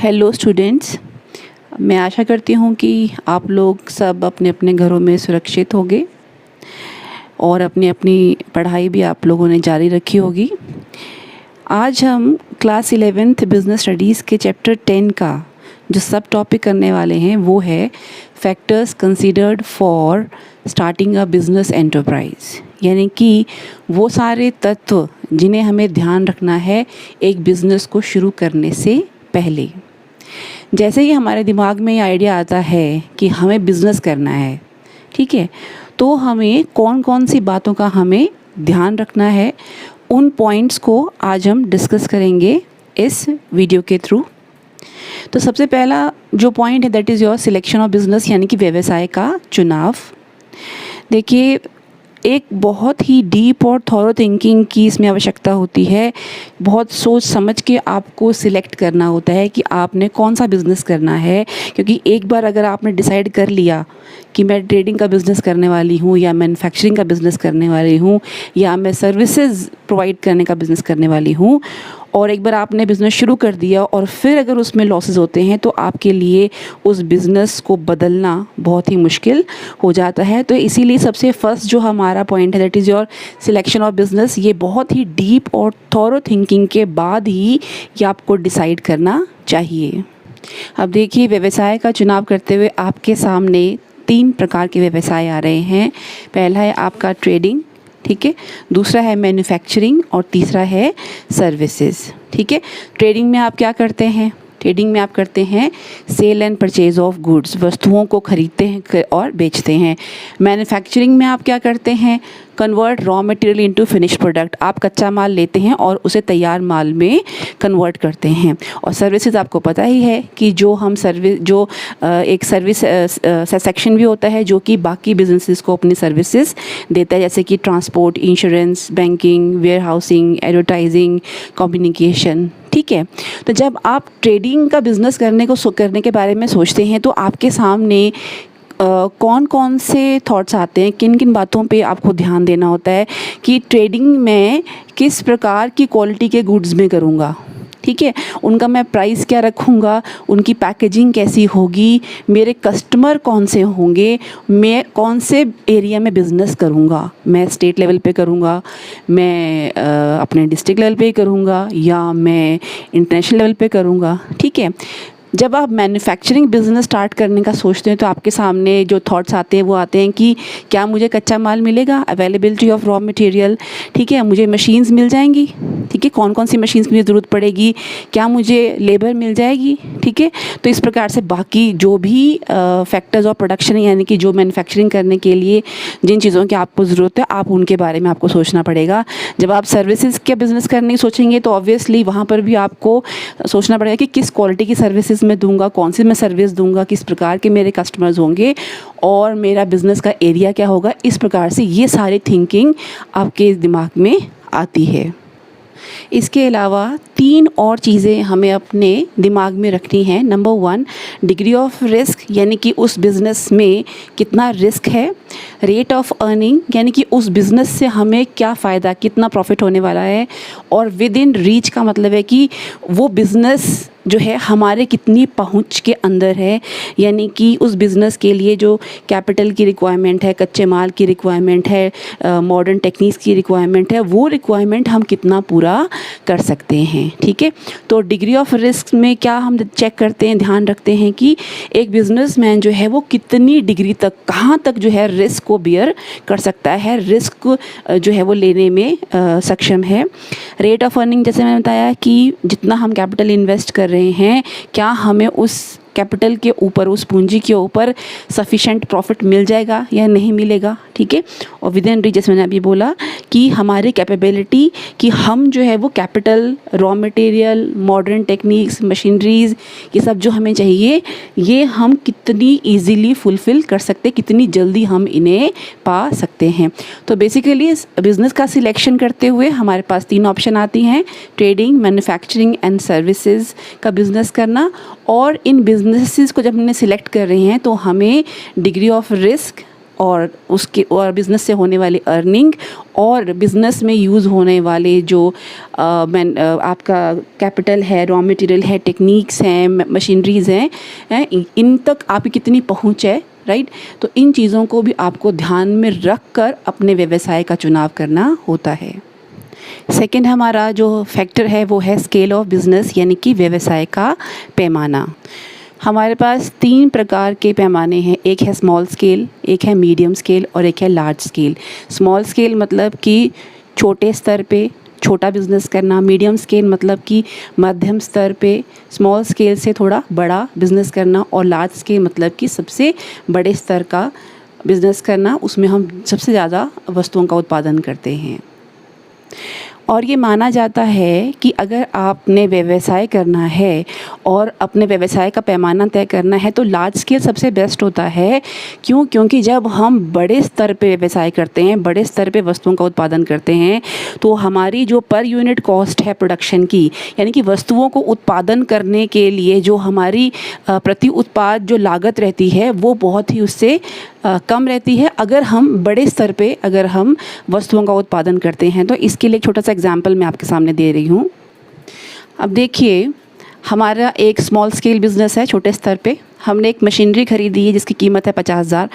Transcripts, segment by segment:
Hello students, मैं आशा करती हूँ कि आप लोग सब अपने अपने घरों में सुरक्षित होंगे और अपनी अपनी पढ़ाई भी आप लोगों ने जारी रखी होगी। आज हम क्लास 11th बिज़नेस स्टडीज़ के चैप्टर 10 का जो सब टॉपिक करने वाले हैं वो है factors considered for starting a business enterprise, यानी कि वो सारे तत्व जिन्हें हमें ध्यान रखना है एक बिज़नेस को शुरू करने से पहले। जैसे ही हमारे दिमाग में ये आइडिया आता है कि हमें बिज़नेस करना है, ठीक है, तो हमें कौन कौन सी बातों का हमें ध्यान रखना है, उन पॉइंट्स को आज हम डिस्कस करेंगे इस वीडियो के थ्रू। तो सबसे पहला जो पॉइंट है that is your selection of business, यानी कि व्यवसाय का चुनाव। देखिए, एक बहुत ही डीप और थॉरो थिंकिंग की इसमें आवश्यकता होती है। बहुत सोच समझ के आपको सिलेक्ट करना होता है कि आपने कौन सा बिज़नेस करना है, क्योंकि एक बार अगर आपने डिसाइड कर लिया कि मैं ट्रेडिंग का बिज़नेस करने वाली हूँ या मैन्युफैक्चरिंग का बिज़नेस करने वाली हूँ या मैं सर्विसेज प्रोवाइड करने का बिज़नेस करने वाली हूँ, और एक बार आपने बिज़नेस शुरू कर दिया और फिर अगर उसमें लॉसेस होते हैं तो आपके लिए उस बिज़नेस को बदलना बहुत ही मुश्किल हो जाता है। तो इसीलिए सबसे फर्स्ट जो हमारा पॉइंट है that is your selection of business, ये बहुत ही डीप और थॉरो थिंकिंग के बाद ही ये आपको डिसाइड करना चाहिए। अब देखिए, व्यवसाय का चुनाव करते हुए आपके सामने 3 प्रकार के व्यवसाय आ रहे हैं। पहला है आपका ट्रेडिंग, ठीक है, दूसरा है मैन्युफैक्चरिंग और तीसरा है सर्विसेज। ठीक है, ट्रेडिंग में आप क्या करते हैं? ट्रेडिंग में आप करते हैं sale and purchase of goods, वस्तुओं को खरीदते हैं और बेचते हैं। मैन्युफैक्चरिंग में आप क्या करते हैं? Convert raw material into finish product, आप कच्चा माल लेते हैं और उसे तैयार माल में कन्वर्ट करते हैं। और सर्विसेज आपको पता ही है कि एक सर्विस सेक्शन भी होता है जो कि बाकी बिजनेसेस को अपनी सर्विसेज देता है, जैसे कि transport, insurance, banking, warehousing, advertising, communication. ठीक है, तो जब आप ट्रेडिंग का बिज़नेस करने के बारे में सोचते हैं तो आपके सामने कौन कौन से थॉट्स आते हैं, किन किन बातों पे आपको ध्यान देना होता है कि ट्रेडिंग में किस प्रकार की क्वालिटी के गुड्स में करूँगा, ठीक है, उनका मैं प्राइस क्या रखूँगा, उनकी पैकेजिंग कैसी होगी, मेरे कस्टमर कौन से होंगे, मैं कौन से एरिया में बिज़नेस करूँगा, मैं स्टेट लेवल पे करूँगा, मैं अपने डिस्ट्रिक्ट लेवल पे करूँगा या मैं इंटरनेशनल लेवल पे करूँगा। ठीक है, जब आप मैन्युफैक्चरिंग बिज़नेस स्टार्ट करने का सोचते हैं तो आपके सामने जो थॉट्स आते हैं वो आते हैं कि क्या मुझे कच्चा माल मिलेगा, अवेलेबिलिटी ऑफ रॉ मटेरियल, ठीक है, मुझे मशीन्स मिल जाएंगी, ठीक है, कौन कौन सी मशीन्स की ज़रूरत पड़ेगी, क्या मुझे लेबर मिल जाएगी, ठीक है। तो इस प्रकार से बाकी जो भी फैक्टर्स ऑफ प्रोडक्शन, यानी कि जो मैन्युफैक्चरिंग करने के लिए जिन चीज़ों की आपको ज़रूरत है आप उनके बारे में आपको सोचना पड़ेगा। जब आप सर्विसेज के बिज़नेस करने की सोचेंगे तो ऑब्वियसली वहाँ पर भी आपको सोचना पड़ेगा कि किस क्वालिटी की सर्विसेज मैं दूंगा, कौन सी मैं सर्विस दूंगा, किस प्रकार के मेरे कस्टमर्स होंगे और मेरा बिज़नेस का एरिया क्या होगा। इस प्रकार से ये सारी थिंकिंग आपके दिमाग में आती है। इसके अलावा 3 और चीज़ें हमें अपने दिमाग में रखनी है। नंबर 1, डिग्री ऑफ रिस्क, यानी कि उस बिज़नेस में कितना रिस्क है। रेट ऑफ अर्निंग, यानी कि उस बिज़नेस से हमें क्या फ़ायदा, कितना प्रॉफिट होने वाला है। और विद इन रीच का मतलब है कि वो बिज़नेस जो है हमारे कितनी पहुंच के अंदर है, यानी कि उस बिज़नेस के लिए जो कैपिटल की रिक्वायरमेंट है, कच्चे माल की रिक्वायरमेंट है, मॉडर्न टेक्निक्स की रिक्वायरमेंट है, वो रिक्वायरमेंट हम कितना पूरा कर सकते हैं। ठीक है, तो डिग्री ऑफ रिस्क में क्या हम चेक करते हैं, ध्यान रखते हैं कि एक बिजनेसमैन जो है वो कितनी डिग्री तक, कहाँ तक जो है रिस्क को बियर कर सकता है, रिस्क जो है वो लेने में सक्षम है। रेट ऑफ अर्निंग, जैसे मैंने बताया कि जितना हम कैपिटल इन्वेस्ट कर रहे हैं, क्या हमें उस कैपिटल के ऊपर, उस पूंजी के ऊपर सफिशेंट प्रॉफिट मिल जाएगा या नहीं मिलेगा। ठीक है, और विद इन रीच, जैसे मैंने अभी बोला कि हमारी कैपेबिलिटी कि हम जो है वो capital, raw material, modern techniques, machineries, ये सब जो हमें चाहिए ये हम कितनी ईजीली फुलफ़िल कर सकते, कितनी जल्दी हम इन्हें पा सकते हैं। तो बेसिकली बिज़नेस का सिलेक्शन करते हुए हमारे पास 3 ऑप्शन आती हैं, ट्रेडिंग, मैन्युफैक्चरिंग एंड सर्विसेज का बिज़नेस करना। और इन बिजनेसेस को जब हमने सिलेक्ट कर रहे हैं तो हमें डिग्री ऑफ रिस्क और उसके और बिज़नेस से होने वाली अर्निंग और बिज़नेस में यूज़ होने वाले जो आपका कैपिटल है, रॉ मटेरियल है, टेक्निक्स हैं, मशीनरीज़ हैं, इन तक आपकी कितनी पहुंच है, राइट। तो इन चीज़ों को भी आपको ध्यान में रख कर अपने व्यवसाय का चुनाव करना होता है। सेकंड हमारा जो फैक्टर है वो है स्केल ऑफ बिज़नेस, यानी कि व्यवसाय का पैमाना। हमारे पास 3 प्रकार के पैमाने हैं, एक है स्मॉल स्केल, एक है मीडियम स्केल और एक है लार्ज स्केल। स्मॉल स्केल मतलब कि छोटे स्तर पे छोटा बिज़नेस करना, मीडियम स्केल मतलब कि मध्यम स्तर पे स्मॉल स्केल से थोड़ा बड़ा बिज़नेस करना, और लार्ज स्केल मतलब कि सबसे बड़े स्तर का बिज़नेस करना, उसमें हम सबसे ज़्यादा वस्तुओं का उत्पादन करते हैं। और ये माना जाता है कि अगर आपने व्यवसाय करना है और अपने व्यवसाय का पैमाना तय करना है तो लार्ज स्केल सबसे बेस्ट होता है। क्यों? क्योंकि जब हम बड़े स्तर पे व्यवसाय करते हैं, बड़े स्तर पे वस्तुओं का उत्पादन करते हैं, तो हमारी जो पर यूनिट कॉस्ट है प्रोडक्शन की, यानी कि वस्तुओं को उत्पादन करने के लिए जो हमारी प्रति उत्पाद जो लागत रहती है वो बहुत ही उससे कम रहती है अगर हम बड़े स्तर पे अगर हम वस्तुओं का उत्पादन करते हैं। तो इसके लिए एक छोटा सा एग्जांपल मैं आपके सामने दे रही हूँ। अब देखिए, हमारा एक स्मॉल स्केल बिज़नेस है, छोटे स्तर पे हमने एक मशीनरी खरीदी है जिसकी कीमत है 50,000।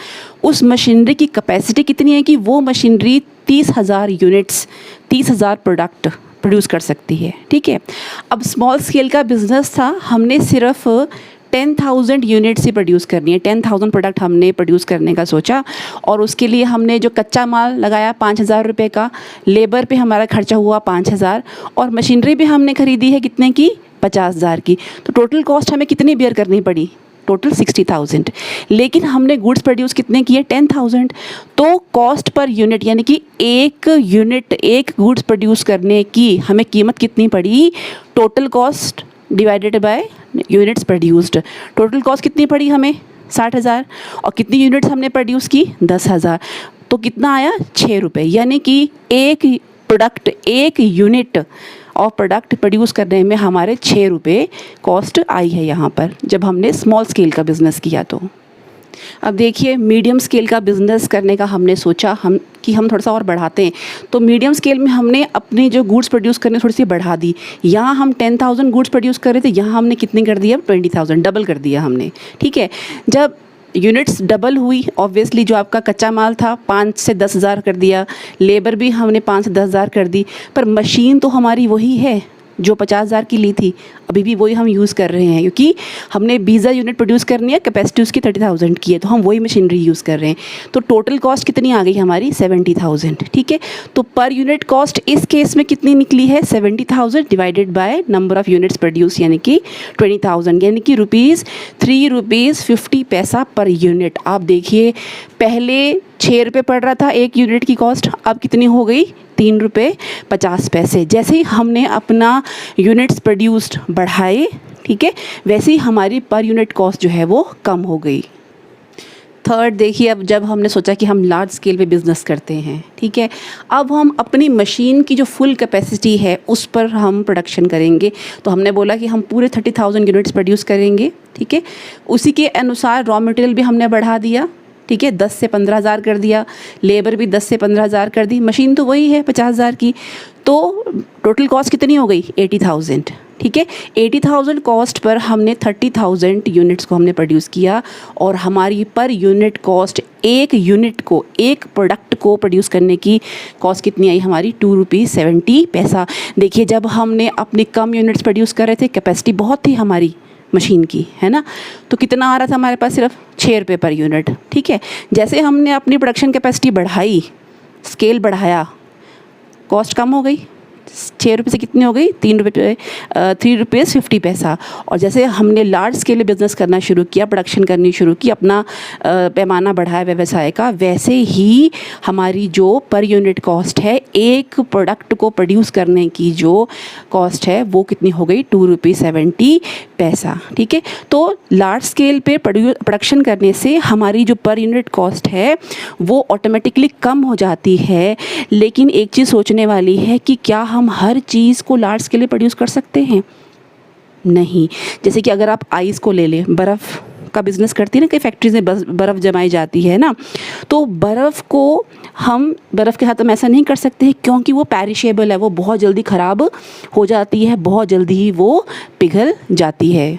उस मशीनरी की कैपेसिटी कितनी है कि वो मशीनरी 30,000 यूनिट्स, 30,000 प्रोडक्ट प्रोड्यूस कर सकती है, ठीक है। अब स्मॉल स्केल का बिज़नेस था, हमने सिर्फ 10,000 यूनिट्स ही प्रोड्यूस करनी है, 10,000 प्रोडक्ट हमने प्रोड्यूस करने का सोचा, और उसके लिए हमने जो कच्चा माल लगाया 5,000 रुपये का, लेबर पे हमारा खर्चा हुआ 5,000, और मशीनरी भी हमने खरीदी है कितने की, 50,000 की। तो टोटल कॉस्ट हमें कितनी बेयर करनी पड़ी, टोटल 60,000। लेकिन हमने गुड्स प्रोड्यूस कितने किए, 10,000। तो कॉस्ट पर यूनिट यानी कि एक यूनिट, एक गुड्स प्रोड्यूस करने की हमें कीमत कितनी पड़ी, total cost divided by units produced. Total cost कितनी पड़ी हमें, 60,000, और कितनी यूनिट्स हमने प्रोड्यूस की, 10,000। तो कितना आया, 6 रुपये। यानी कि एक प्रोडक्ट, एक यूनिट और प्रोडक्ट प्रोड्यूस करने में हमारे 6 रुपये कॉस्ट आई है यहाँ पर, जब हमने स्मॉल स्केल का बिज़नेस किया। तो अब देखिए, मीडियम स्केल का बिज़नेस करने का हमने सोचा हम थोड़ा सा और बढ़ाते हैं। तो मीडियम स्केल में हमने अपनी जो गुड्स प्रोड्यूस करने थोड़ी सी बढ़ा दी। यहाँ हम 10,000 गुड्स प्रोड्यूस कर रहे थे, यहाँ हमने कितनी कर दिया, 20,000, डबल कर दिया हमने, ठीक है। जब यूनिट्स डबल हुई, ऑब्वियसली जो आपका कच्चा माल था 5 से 10,000 कर दिया, लेबर भी हमने 5 से 10,000 कर दी, पर मशीन तो हमारी वही है जो 50,000 की ली थी, अभी भी वही हम यूज़ कर रहे हैं, क्योंकि हमने 20,000 यूनिट प्रोड्यूस करनी है, कैपेसिटी उसकी 30,000 की है, तो हम वही मशीनरी यूज़ कर रहे हैं। तो टोटल कॉस्ट कितनी आ गई हमारी, 70,000, ठीक है। तो पर यूनिट कॉस्ट इस केस में कितनी निकली है, 70,000 divided by number of units produce, यानी कि 20,000, यानी कि ₹3.50 पर यूनिट। आप देखिए, पहले 6 रुपये पड़ रहा था एक यूनिट की कॉस्ट, अब कितनी हो गई, ₹3.50। जैसे ही हमने अपना यूनिट्स प्रोड्यूस्ड बढ़ाए, ठीक है, वैसे ही हमारी पर यूनिट कॉस्ट जो है वो कम हो गई। थर्ड देखिए, अब जब हमने सोचा कि हम लार्ज स्केल पे बिज़नेस करते हैं, ठीक है, अब हम अपनी मशीन की जो फुल कैपेसिटी है उस पर हम प्रोडक्शन करेंगे। तो हमने बोला कि हम पूरे 30,000 यूनिट्स प्रोड्यूस करेंगे, ठीक है। उसी के अनुसार रॉ मटेरियल भी हमने बढ़ा दिया, ठीक है, 10 से 15,000 कर दिया, लेबर भी 10 से 15,000 कर दी, मशीन तो वही है 50,000 की। तो टोटल कॉस्ट कितनी हो गई, 80,000, ठीक है। 80,000 कॉस्ट पर हमने 30,000 यूनिट्स को हमने प्रोड्यूस किया, और हमारी पर यूनिट कॉस्ट, एक यूनिट को, एक प्रोडक्ट को प्रोड्यूस करने की कॉस्ट कितनी आई हमारी, ₹2.70। देखिए, जब हमने अपनी कम यूनिट्स प्रोड्यूस कर रहे थे, कैपेसिटी बहुत थी हमारी मशीन की, है ना, तो कितना आ रहा था हमारे पास, सिर्फ 6 रुपये पर यूनिट, ठीक है। जैसे हमने अपनी प्रोडक्शन कैपेसिटी बढ़ाई, स्केल बढ़ाया, कॉस्ट कम हो गई, 6 रुपये से कितनी हो गई, ₹3.50। और जैसे हमने लार्ज स्केल बिज़नेस करना शुरू किया, प्रोडक्शन करनी शुरू की, अपना पैमाना बढ़ाया व्यवसाय का, वैसे ही हमारी जो पर यूनिट कॉस्ट है, एक प्रोडक्ट को प्रोड्यूस करने की जो कॉस्ट है वो कितनी हो गई, ₹2.70, ठीक है। तो लार्ज स्केल पे प्रोडक्शन करने से हमारी जो पर यूनिट कॉस्ट है वो ऑटोमेटिकली कम हो जाती है। लेकिन एक चीज़ सोचने वाली है कि क्या हम हर चीज़ को लार्ज स्केल पे प्रोड्यूस कर सकते हैं, नहीं। जैसे कि अगर आप आइस को ले लें, बर्फ़ का बिज़नेस करती है ना, कई फैक्ट्रीज में बर्फ़ जमाई जाती है ना, तो बर्फ़ को हम बर्फ़ के साथ हम ऐसा नहीं कर सकते क्योंकि वो पेरिशेबल है, वो बहुत जल्दी ख़राब हो जाती है, बहुत जल्दी ही वो पिघल जाती है।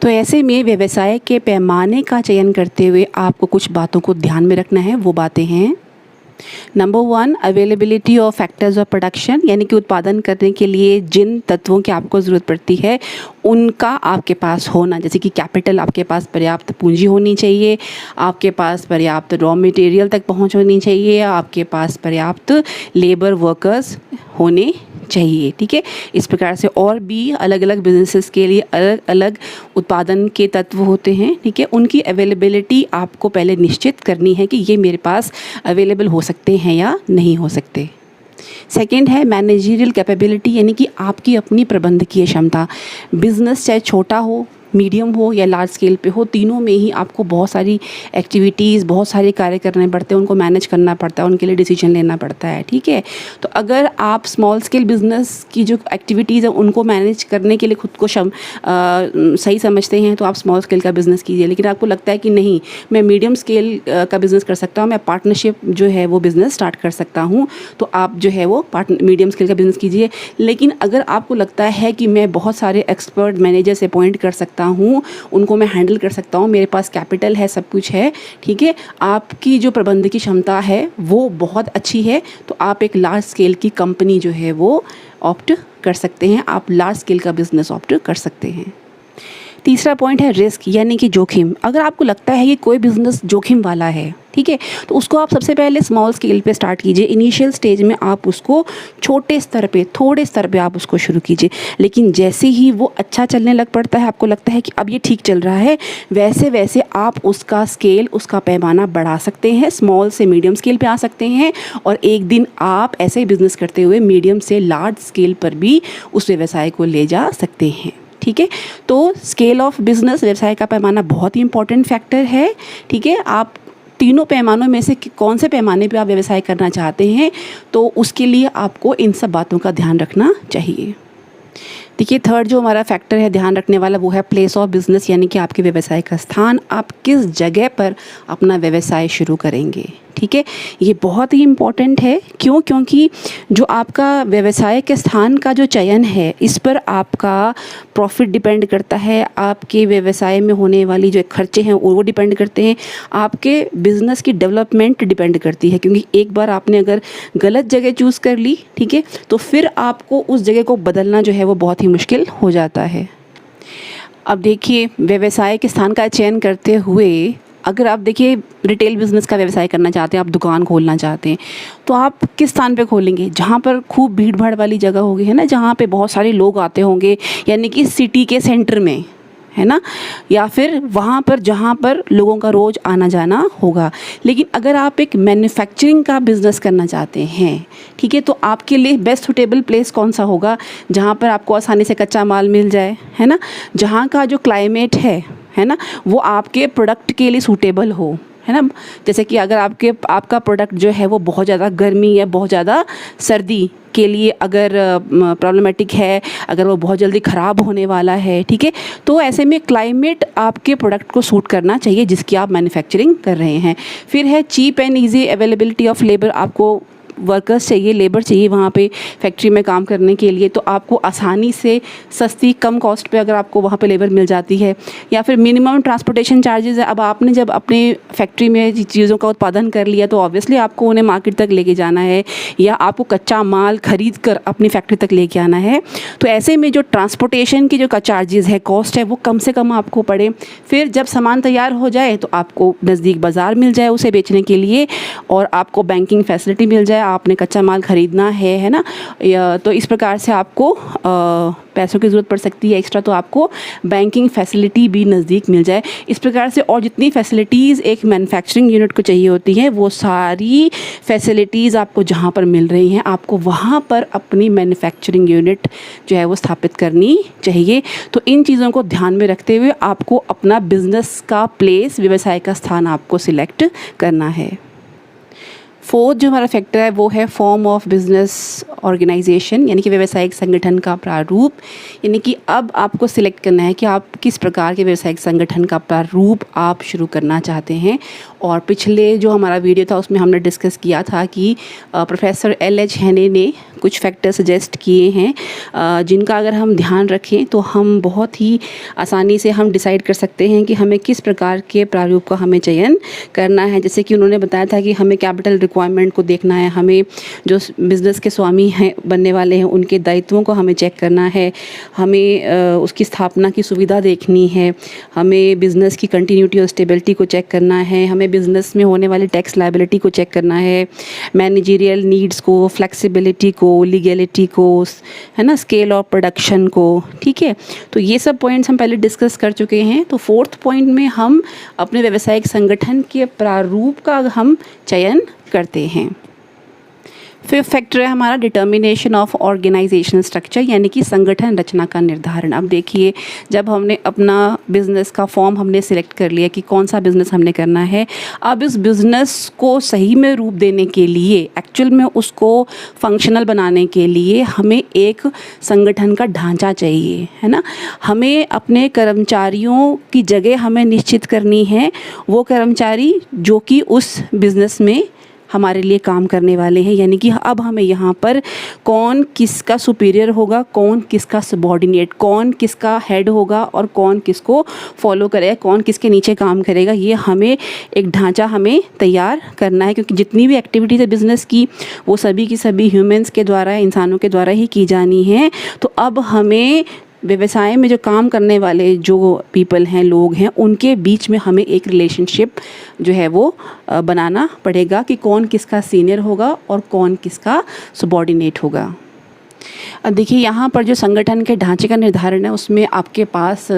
तो ऐसे में व्यवसाय के पैमाने का चयन करते हुए आपको कुछ बातों को ध्यान में रखना है। वो बातें हैं, number 1, availability of factors of production, यानी कि उत्पादन करने के लिए जिन तत्वों की आपको ज़रूरत पड़ती है उनका आपके पास होना। जैसे कि कैपिटल, आपके पास पर्याप्त पूंजी होनी चाहिए, आपके पास पर्याप्त रॉ मटेरियल तक पहुंच होनी चाहिए, आपके पास पर्याप्त लेबर वर्कर्स होने चाहिए। ठीक है, इस प्रकार से और भी अलग अलग बिजनेसेस के लिए अलग अलग उत्पादन के तत्व होते हैं। ठीक है, उनकी अवेलेबिलिटी आपको पहले निश्चित करनी है कि ये मेरे पास अवेलेबल हो सकते हैं या नहीं हो सकते। सेकेंड है मैनेजरियल कैपेबिलिटी, यानी कि आपकी अपनी प्रबंधकीय क्षमता। बिजनेस चाहे छोटा हो, मीडियम हो या लार्ज स्केल पे हो, तीनों में ही आपको बहुत सारी एक्टिविटीज़, बहुत सारे कार्य करने पड़ते हैं, उनको मैनेज करना पड़ता है, उनके लिए डिसीजन लेना पड़ता है। ठीक है, तो अगर आप स्मॉल स्केल बिजनेस की जो एक्टिविटीज़ है उनको मैनेज करने के लिए खुद को सही समझते हैं तो आप स्मॉल स्केल का बिज़नेस कीजिए। लेकिन आपको लगता है कि नहीं, मैं मीडियम स्केल का बिज़नेस कर सकता हूँ, मैं पार्टनरशिप जो है वो बिज़नेस स्टार्ट कर सकता हूँ, तो आप जो है वो मीडियम स्केल का बिज़नेस कीजिए। लेकिन अगर आपको लगता है कि मैं बहुत सारे एक्सपर्ट मैनेजर्स अपॉइंट कर सकता हूँ, उनको मैं हैंडल कर सकता हूँ, मेरे पास कैपिटल है, सब कुछ है, ठीक है, आपकी जो प्रबंधन की क्षमता है वो बहुत अच्छी है, तो आप एक लार्ज स्केल की कंपनी जो है वो ऑप्ट कर सकते हैं, आप लार्ज स्केल का बिजनेस ऑप्ट कर सकते हैं। तीसरा पॉइंट है रिस्क, यानी कि जोखिम। अगर आपको लगता है कि कोई बिज़नेस जोखिम वाला है, ठीक है, तो उसको आप सबसे पहले स्मॉल स्केल पे स्टार्ट कीजिए। इनिशियल स्टेज में आप उसको छोटे स्तर पे, थोड़े स्तर पे आप उसको शुरू कीजिए। लेकिन जैसे ही वो अच्छा चलने लग पड़ता है, आपको लगता है कि अब ये ठीक चल रहा है, वैसे वैसे आप उसका स्केल, उसका पैमाना बढ़ा सकते हैं, स्मॉल से मीडियम स्केल पे आ सकते हैं, और एक दिन आप ऐसे ही बिज़नेस करते हुए मीडियम से लार्ज स्केल पर भी उस व्यवसाय को ले जा सकते हैं। ठीक है, तो स्केल ऑफ बिजनेस, व्यवसाय का पैमाना बहुत ही इंपॉर्टेंट फैक्टर है। ठीक है, आप तीनों पैमानों में से कौन से पैमाने पे आप व्यवसाय करना चाहते हैं, तो उसके लिए आपको इन सब बातों का ध्यान रखना चाहिए। देखिए, थर्ड जो हमारा फैक्टर है ध्यान रखने वाला, वो है प्लेस ऑफ बिजनेस, यानी कि आपके व्यवसाय का स्थान, आप किस जगह पर अपना व्यवसाय शुरू करेंगे। ठीक है, ये बहुत ही इम्पॉर्टेंट है। क्यों? क्योंकि जो आपका व्यवसाय के स्थान का जो चयन है, इस पर आपका प्रॉफिट डिपेंड करता है, आपके व्यवसाय में होने वाली जो खर्चे हैं वो डिपेंड करते हैं, आपके बिज़नेस की डेवलपमेंट डिपेंड करती है। क्योंकि एक बार आपने अगर गलत जगह चूज़ कर ली, ठीक है, तो फिर आपको उस जगह को बदलना जो है वो बहुत ही मुश्किल हो जाता है। अब देखिए, व्यवसाय के स्थान का चयन करते हुए अगर आप देखिए रिटेल बिज़नेस का व्यवसाय करना चाहते हैं, आप दुकान खोलना चाहते हैं, तो आप किस स्थान पे खोलेंगे? जहाँ पर खूब भीड़ भाड़ वाली जगह होगी, है ना, जहाँ पे बहुत सारे लोग आते होंगे, यानी कि सिटी के सेंटर में, है ना, या फिर वहाँ पर जहाँ पर लोगों का रोज़ आना जाना होगा। लेकिन अगर आप एक मैन्युफैक्चरिंग का बिज़नेस करना चाहते हैं, ठीक है, तो आपके लिए बेस्ट सुटेबल प्लेस कौन सा होगा? जहाँ पर आपको आसानी से कच्चा माल मिल जाए, है ना, जहाँ का जो क्लाइमेट है ना, वो आपके प्रोडक्ट के लिए सूटेबल हो, है ना। जैसे कि अगर आपका प्रोडक्ट जो है वो बहुत ज़्यादा गर्मी या बहुत ज़्यादा सर्दी के लिए अगर प्रॉब्लमेटिक है, अगर वो बहुत जल्दी ख़राब होने वाला है, ठीक है, तो ऐसे में क्लाइमेट आपके प्रोडक्ट को सूट करना चाहिए जिसकी आप मैन्युफैक्चरिंग कर रहे हैं। फिर है cheap and easy availability of labour, आपको वर्कर्स चाहिए, लेबर चाहिए वहाँ पे फैक्ट्री में काम करने के लिए, तो आपको आसानी से सस्ती कम कॉस्ट पे अगर आपको वहाँ पे लेबर मिल जाती है। या फिर मिनिमम ट्रांसपोर्टेशन चार्जेस है, अब आपने जब अपने फैक्ट्री में चीज़ों का उत्पादन कर लिया तो ऑब्वियसली आपको उन्हें मार्केट तक लेके जाना है, या आपको कच्चा माल खरीद कर अपनी फैक्ट्री तक लेके आना है, तो ऐसे में जो ट्रांसपोर्टेशन की जो चार्जेज़ है, कॉस्ट है, वो कम से कम आपको पड़े। फिर जब सामान तैयार हो जाए तो आपको नज़दीक बाज़ार मिल जाए उसे बेचने के लिए, और आपको बैंकिंग फैसिलिटी मिल जाए, आपने कच्चा माल ख़रीदना है ना, तो इस प्रकार से आपको पैसों की ज़रूरत पड़ सकती है एक्स्ट्रा, तो आपको बैंकिंग फैसिलिटी भी नज़दीक मिल जाए। इस प्रकार से और जितनी फैसिलिटीज़ एक मैन्युफैक्चरिंग यूनिट को चाहिए होती हैं, वो सारी फैसिलिटीज़ आपको जहाँ पर मिल रही हैं, आपको वहाँ पर अपनी मैन्युफैक्चरिंग यूनिट जो है वो स्थापित करनी चाहिए। तो इन चीज़ों को ध्यान में रखते हुए आपको अपना बिज़नेस का प्लेस, व्यवसाय का स्थान आपको सिलेक्ट करना है। फोर्थ जो हमारा फैक्टर है वो है फॉर्म ऑफ बिजनेस ऑर्गेनाइजेशन, यानी कि व्यवसायिक संगठन का प्रारूप। यानी कि अब आपको सिलेक्ट करना है कि आप किस प्रकार के व्यवसायिक संगठन का प्रारूप आप शुरू करना चाहते हैं। और पिछले जो हमारा वीडियो था उसमें हमने डिस्कस किया था कि प्रोफेसर एल.एच. हेने ने कुछ फैक्टर सजेस्ट किए हैं जिनका अगर हम ध्यान रखें तो हम बहुत ही आसानी से हम डिसाइड कर सकते हैं कि हमें किस प्रकार के प्रारूप का हमें चयन करना है। जैसे कि उन्होंने बताया था कि हमें कैपिटल रिक्वायरमेंट को देखना है, हमें जो बिज़नेस के स्वामी हैं बनने वाले हैं उनके दायित्वों को हमें चेक करना है, हमें उसकी स्थापना की सुविधा देखनी है, हमें बिज़नेस की कंटिन्यूटी और स्टेबिलिटी को चेक करना है, हमें बिज़नेस में होने वाली टैक्स लायबिलिटी को चेक करना है, मैनेजरियल नीड्स को, फ्लेक्सिबिलिटी को, लीगलिटी को, है ना, स्केल ऑफ प्रोडक्शन को। ठीक है, तो ये सब पॉइंट्स हम पहले डिस्कस कर चुके हैं। तो फोर्थ पॉइंट में हम अपने व्यावसायिक संगठन के प्रारूप का हम चयन करते हैं। फिफ्थ फैक्टर है हमारा डिटर्मिनेशन ऑफ ऑर्गेनाइजेशनल स्ट्रक्चर, यानी कि संगठन रचना का निर्धारण। अब देखिए, जब हमने अपना बिज़नेस का फॉर्म हमने सिलेक्ट कर लिया कि कौन सा बिज़नेस हमने करना है, अब इस बिज़नेस को सही में रूप देने के लिए, एक्चुअल में उसको फंक्शनल बनाने के लिए हमें एक संगठन का ढांचा चाहिए, है ना। हमें अपने कर्मचारियों की जगह हमें निश्चित करनी है, वो कर्मचारी जो कि उस बिज़नेस में हमारे लिए काम करने वाले हैं। यानी कि अब हमें यहाँ पर कौन किसका सुपीरियर होगा, कौन किसका सबॉर्डिनेट, कौन किसका हेड होगा और कौन किसको फॉलो करेगा, कौन किसके नीचे काम करेगा, ये हमें एक ढांचा हमें तैयार करना है। क्योंकि जितनी भी एक्टिविटीज़ है बिज़नेस की वो सभी की सभी ह्यूमंस के द्वारा, इंसानों के द्वारा ही की जानी है। तो अब हमें व्यवसाय में जो काम करने वाले जो पीपल हैं, लोग हैं, उनके बीच में हमें एक रिलेशनशिप जो है वो बनाना पड़ेगा कि कौन किसका सीनियर होगा और कौन किसका सबॉर्डिनेट होगा। अब देखिए, यहाँ पर जो संगठन के ढांचे का निर्धारण है उसमें आपके पास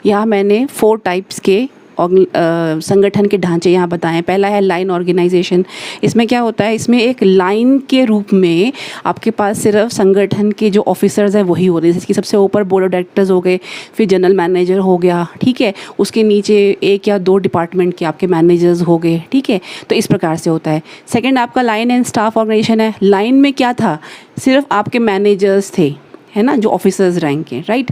यहाँ मैंने 4 टाइप्स के संगठन के ढांचे यहाँ बताएं। पहला है लाइन ऑर्गेनाइजेशन। इसमें क्या होता है, इसमें एक लाइन के रूप में आपके पास सिर्फ संगठन के जो ऑफिसर्स हैं वही होते हैं। जैसे कि सबसे ऊपर बोर्ड ऑफ डायरेक्टर्स हो गए, फिर जनरल मैनेजर हो गया, ठीक है, उसके नीचे 1 या 2 डिपार्टमेंट के आपके मैनेजर्स हो गए, ठीक है। तो इस प्रकार से होता है। सेकेंड आपका लाइन एंड स्टाफ ऑर्गेनाइजेशन है। लाइन में क्या था, सिर्फ आपके मैनेजर्स थे, है ना, जो ऑफिसर्स रैंक के, राइट।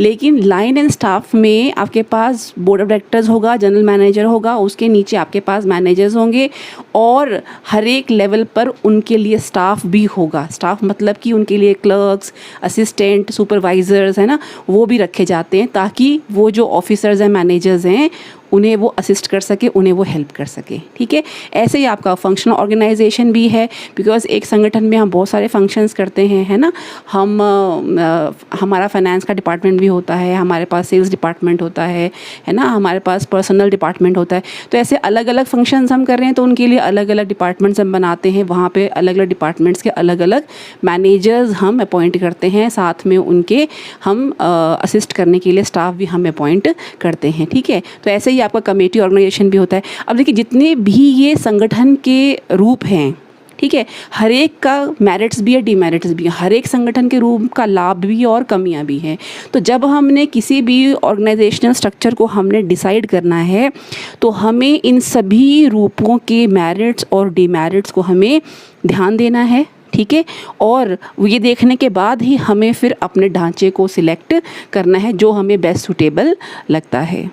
लेकिन लाइन एंड स्टाफ में आपके पास बोर्ड ऑफ डायरेक्टर्स होगा, जनरल मैनेजर होगा, उसके नीचे आपके पास मैनेजर्स होंगे और हर एक लेवल पर उनके लिए स्टाफ भी होगा। स्टाफ मतलब कि उनके लिए क्लर्क्स, असिस्टेंट, सुपरवाइजर्स, है ना, वो भी रखे जाते हैं ताकि वो जो ऑफिसर्स हैं, मैनेजर्स हैं, उन्हें वो असिस्ट कर सके, उन्हें वो हेल्प कर सके, ठीक है। ऐसे ही आपका फंक्शनल ऑर्गेनाइजेशन भी है, बिकॉज एक संगठन में हम बहुत सारे फंक्शंस करते हैं, है ना। हमारा फाइनेंस का डिपार्टमेंट भी होता है, हमारे पास सेल्स डिपार्टमेंट होता है ना, हमारे पास पर्सनल डिपार्टमेंट होता है। तो ऐसे अलग अलग फंक्शंस हम कर रहे हैं तो उनके लिए अलग अलग डिपार्टमेंट्स हम बनाते हैं। वहाँ पे अलग अलग डिपार्टमेंट्स के अलग अलग मैनेजर्स हम अपॉइंट करते हैं, साथ में उनके हम असिस्ट करने के लिए स्टाफ भी हम अपॉइंट करते हैं, ठीक है। तो ऐसे ही आपका कमेटी ऑर्गेनाइजेशन भी होता है। अब देखिए, जितने भी ये संगठन के रूप हैं, ठीक है, हर एक का मेरिट्स भी है, डीमेरिट्स भी है, हर एक संगठन के रूप का लाभ भी है और कमियां भी हैं। तो जब हमने किसी भी ऑर्गेनाइजेशनल स्ट्रक्चर को हमने डिसाइड करना है तो हमें इन सभी रूपों के मेरिट्स और डीमेरिट्स को हमें ध्यान देना है, ठीक है। और ये देखने के बाद ही हमें फिर अपने ढांचे को सिलेक्ट करना है जो हमें बेस्ट सूटेबल लगता है।